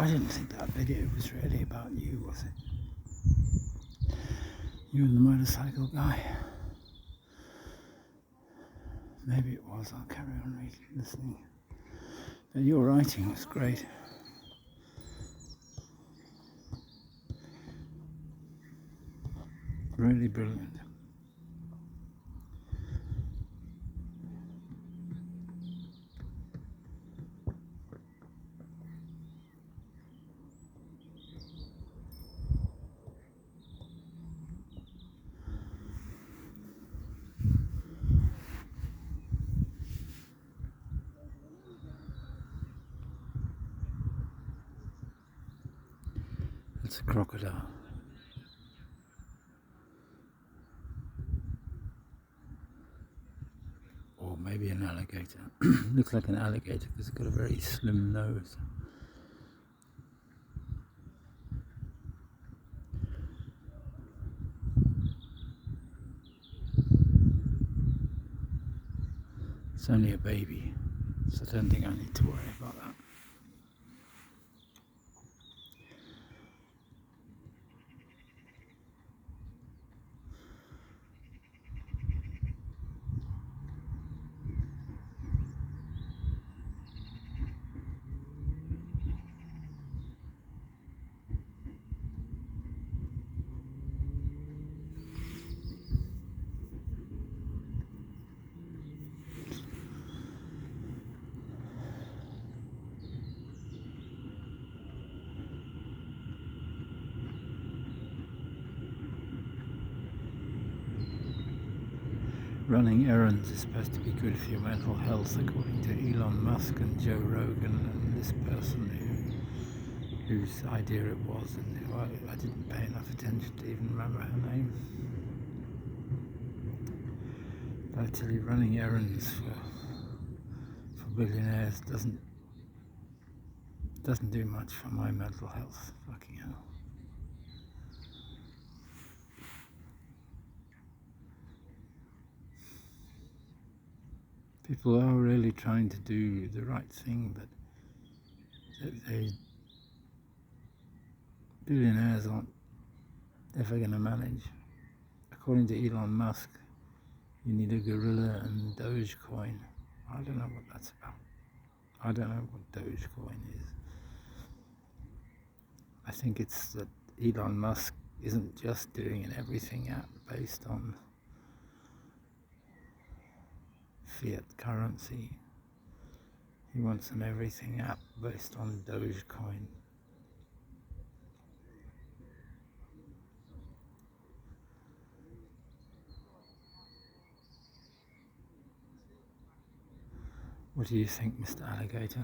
I didn't think that video was really about you, was it? You and the motorcycle guy. Maybe it was. I'll carry on listening. But your writing was great. Really brilliant. It's a crocodile. Or maybe an alligator. Looks like an alligator because it's got a very slim nose. It's only a baby, so I don't think I need to worry about that. Running errands is supposed to be good for your mental health, according to Elon Musk and Joe Rogan and this person whose idea it was, and who I didn't pay enough attention to even remember her name. But actually running errands for billionaires doesn't do much for my mental health. Fucking hell. People are really trying to do the right thing, but billionaires aren't ever going to manage. According to Elon Musk, you need a gorilla and Dogecoin. I don't know what that's about. I don't know what Dogecoin is. I think it's that Elon Musk isn't just doing an everything app based on fiat currency. He wants an everything app based on Dogecoin. What do you think, Mr. Alligator?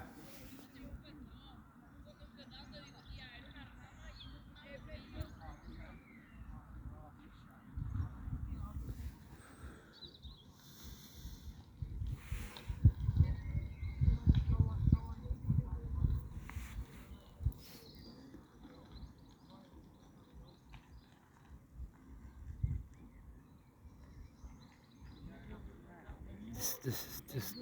This is just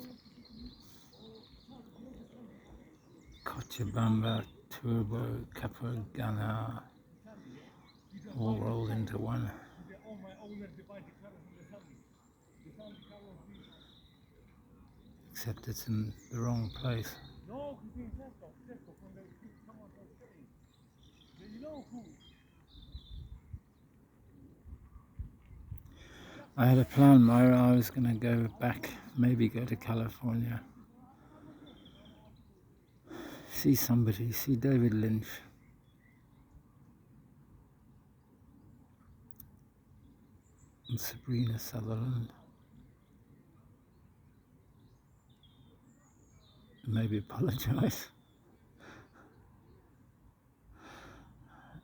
Cochabamba, Turbo, Capo Ghana, all rolled into one. Except it's in the wrong place. I had a plan, Myra. I was going to go back, maybe go to California, see somebody, see David Lynch. And Sabrina Sutherland. Maybe apologize.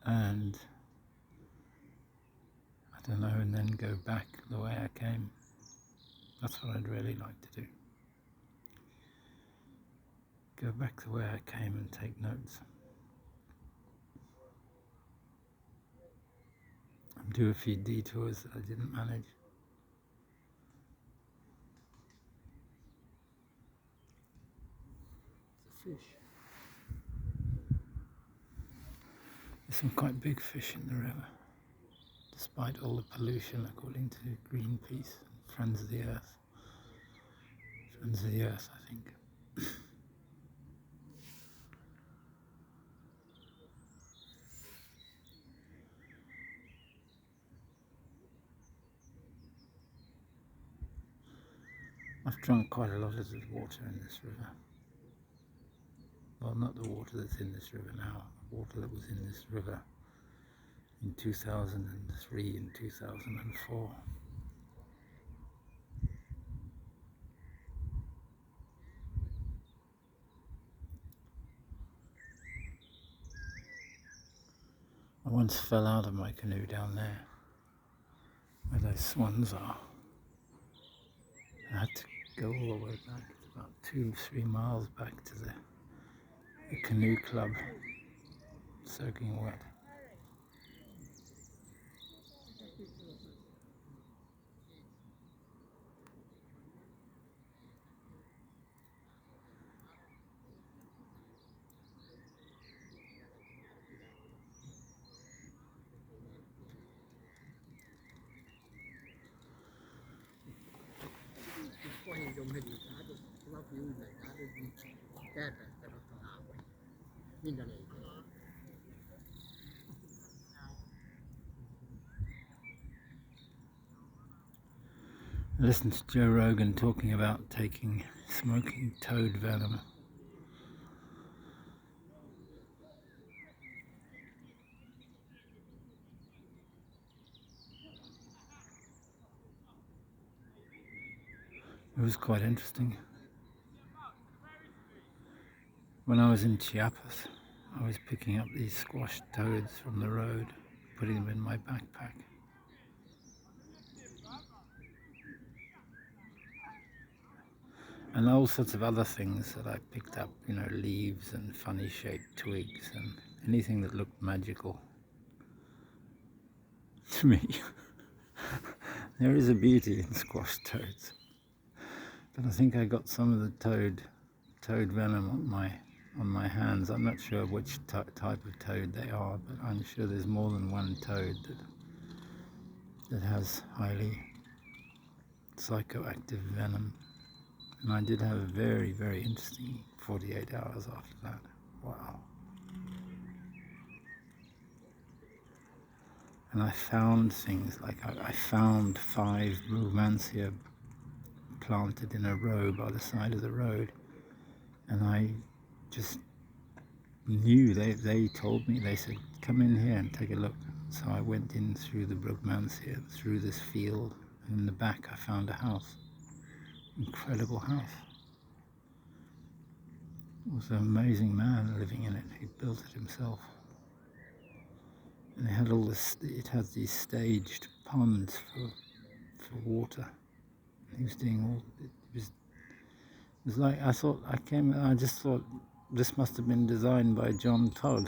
And I don't know, and then go back the way I came. That's what I'd really like to do. Go back the way I came and take notes. And do a few detours that I didn't manage. It's a fish. There's some quite big fish in the river, despite all the pollution, according to Greenpeace, Friends of the Earth. Friends of the Earth, I think. I've drunk quite a lot of the water in this river. Well, not the water that's in this river now, the water that was in this river in 2003 and 2004. I once fell out of my canoe down there, where those swans are. I had to go all the way back, about 2-3 miles back to the canoe club, soaking wet. I listened to Joe Rogan talking about smoking toad venom. It was quite interesting. When I was in Chiapas, I was picking up these squashed toads from the road, putting them in my backpack. And all sorts of other things that I picked up, leaves and funny shaped twigs and anything that looked magical to me. There is a beauty in squashed toads. But I think I got some of the toad venom on my hands. I'm not sure which type of toad they are, but I'm sure there's more than one toad that has highly psychoactive venom. And I did have a very, very interesting 48 hours after that. Wow. And I found things like I found 5 Romansia planted in a row by the side of the road. And I just knew, they told me, they said, come in here and take a look. So I went in through the Brugmansia, through this field, and in the back I found a house. Incredible house. It was an amazing man living in it. He built it himself. And it had it had these staged ponds for water. He was doing it was like, I just thought this must have been designed by John Todd.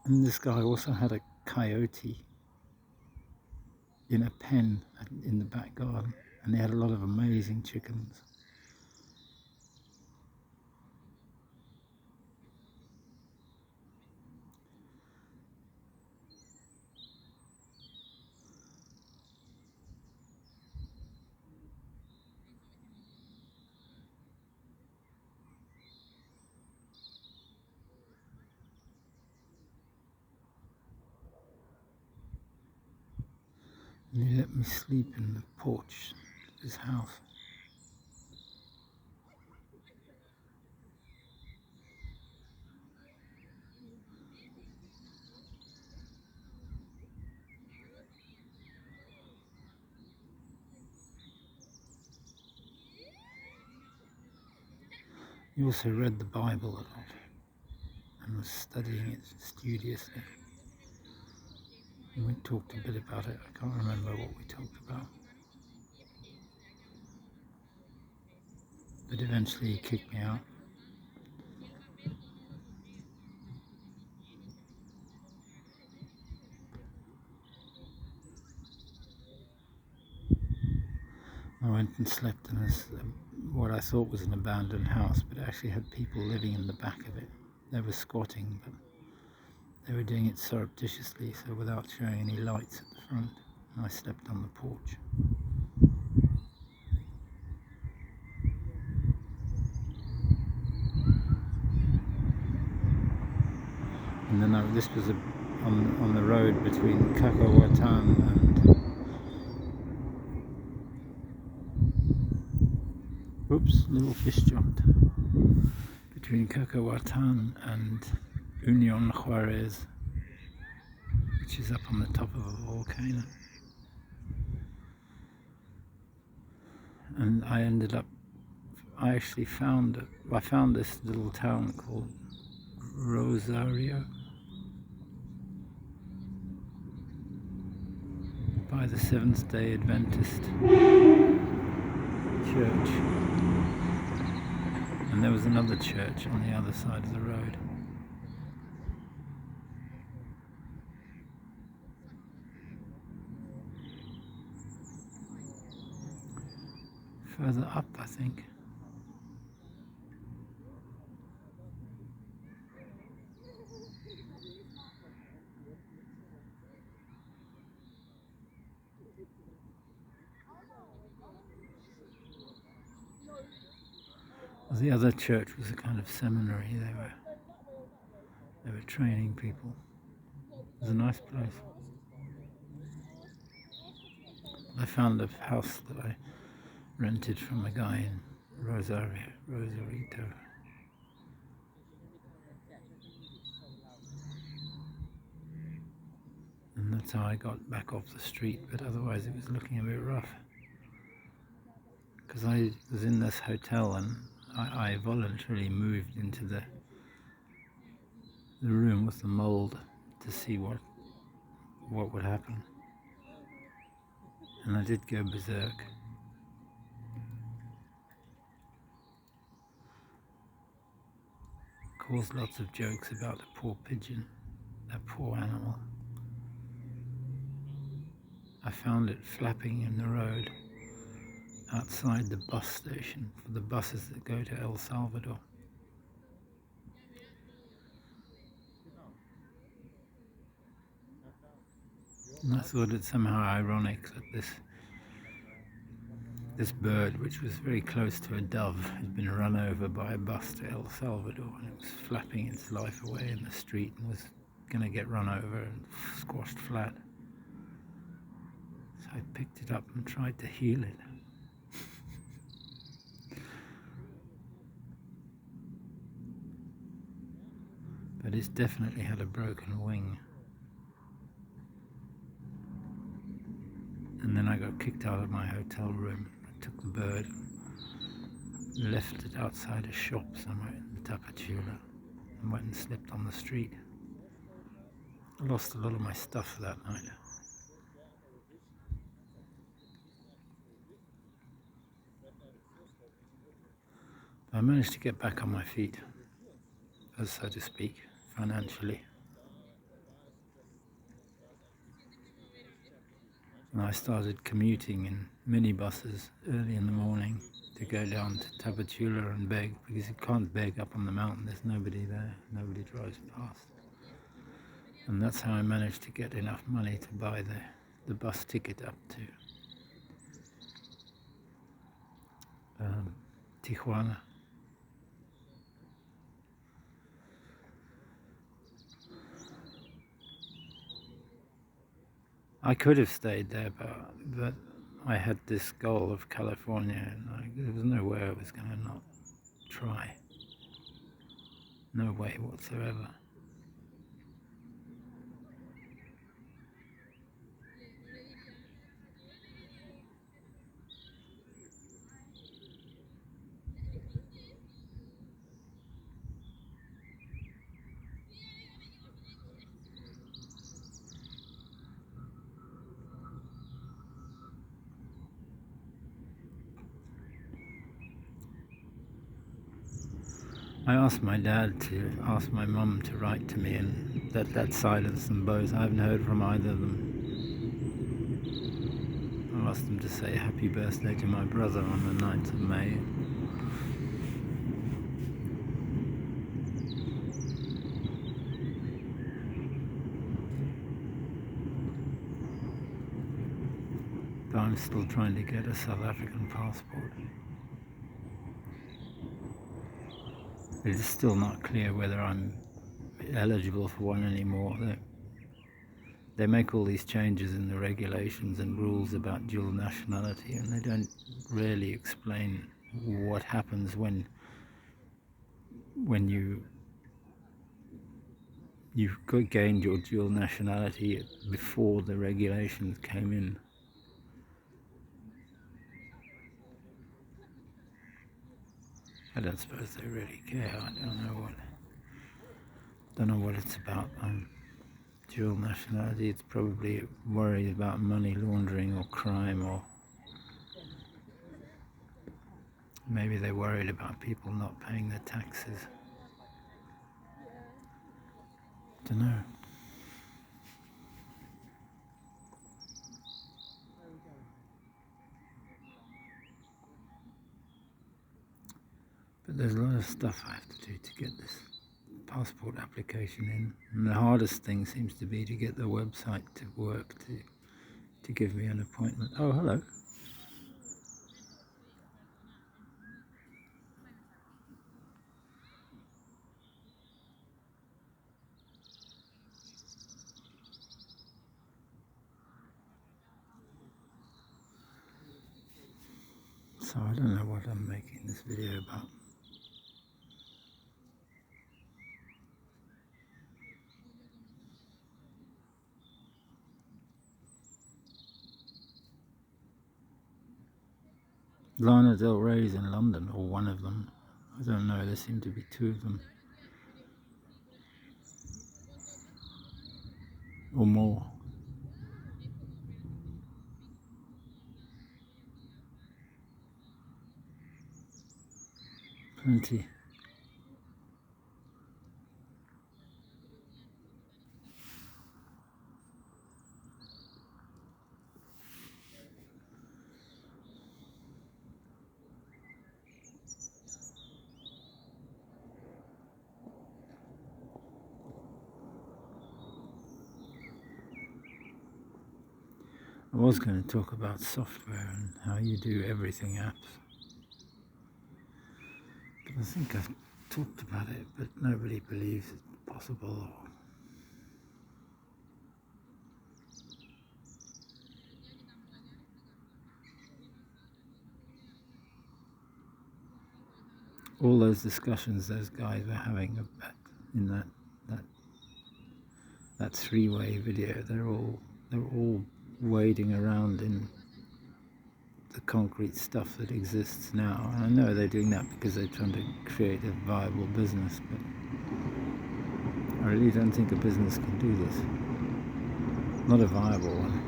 And this guy also had a coyote in a pen in the back garden, and they had a lot of amazing chickens. And he let me sleep in the porch of his house. He also read the Bible a lot and was studying it studiously. And we talked a bit about it. I can't remember what we talked about. But eventually he kicked me out. I went and slept in what I thought was an abandoned house, but it actually had people living in the back of it. They were squatting, but they were doing it surreptitiously, so without showing any lights at the front. And I slept on the porch. And then this was on the road between Kakawatan and... Oops, little fish jumped. Between Kakawatan and Union Juarez, which is up on the top of a volcano. And I actually found this little town called Rosario by the Seventh-day Adventist church. And there was another church on the other side of the road. Further up, I think. The other church was a kind of seminary. They were training people. It was a nice place. I found a house that I rented from a guy in Rosarito. And that's how I got back off the street, but otherwise it was looking a bit rough. Because I was in this hotel and I voluntarily moved into the room with the mold to see what would happen. And I did go berserk. Caused lots of jokes about the poor pigeon, that poor animal. I found it flapping in the road outside the bus station for the buses that go to El Salvador. And I thought it somehow ironic that this bird, which was very close to a dove, had been run over by a bus to El Salvador, and it was flapping its life away in the street and was going to get run over and squashed flat. So I picked it up and tried to heal it. But it's definitely had a broken wing. And then I got kicked out of my hotel room. I took the bird, left it outside a shop somewhere in Tapachula, and went and slept on the street. I lost a lot of my stuff that night. I managed to get back on my feet, so to speak, financially. And I started commuting in minibuses early in the morning to go down to Tapachula and beg, because you can't beg up on the mountain, there's nobody there, nobody drives past. And that's how I managed to get enough money to buy the bus ticket up to Tijuana. I could have stayed there, but I had this goal of California, and there was no way I was going to not try. No way whatsoever. I asked my dad to ask my mum to write to me, and that silenced them both. I haven't heard from either of them. I've asked them to say happy birthday to my brother on the 9th of May. But I'm still trying to get a South African passport. It is still not clear whether I'm eligible for one anymore. They make all these changes in the regulations and rules about dual nationality, and they don't really explain what happens when you've gained your dual nationality before the regulations came in. I don't suppose they really care. I don't know what it's about. Dual nationality, it's probably worried about money laundering or crime, or maybe they're worried about people not paying their taxes. Don't know. But there's a lot of stuff I have to do to get this passport application in, and the hardest thing seems to be to get the website to work to give me an appointment. Oh, hello. So I don't know what I'm making this video about. Lana Del Rey's in London, or one of them. I don't know, there seem to be two of them. Or more. Plenty. I was going to talk about software and how you do everything apps. But I think I've talked about it, but nobody believes it's possible. All those discussions those guys were having in that three-way video, they're all wading around in the concrete stuff that exists now. And I know they're doing that because they're trying to create a viable business, but I really don't think a business can do this. Not a viable one.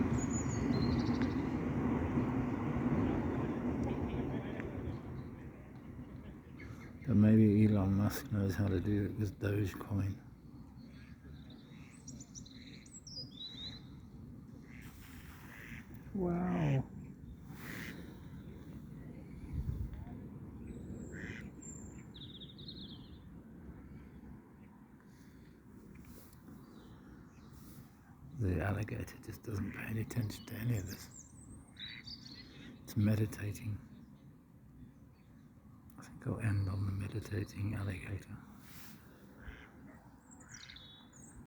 But maybe Elon Musk knows how to do it with Dogecoin. Wow. The alligator just doesn't pay any attention to any of this. It's meditating. I think I'll end on the meditating alligator.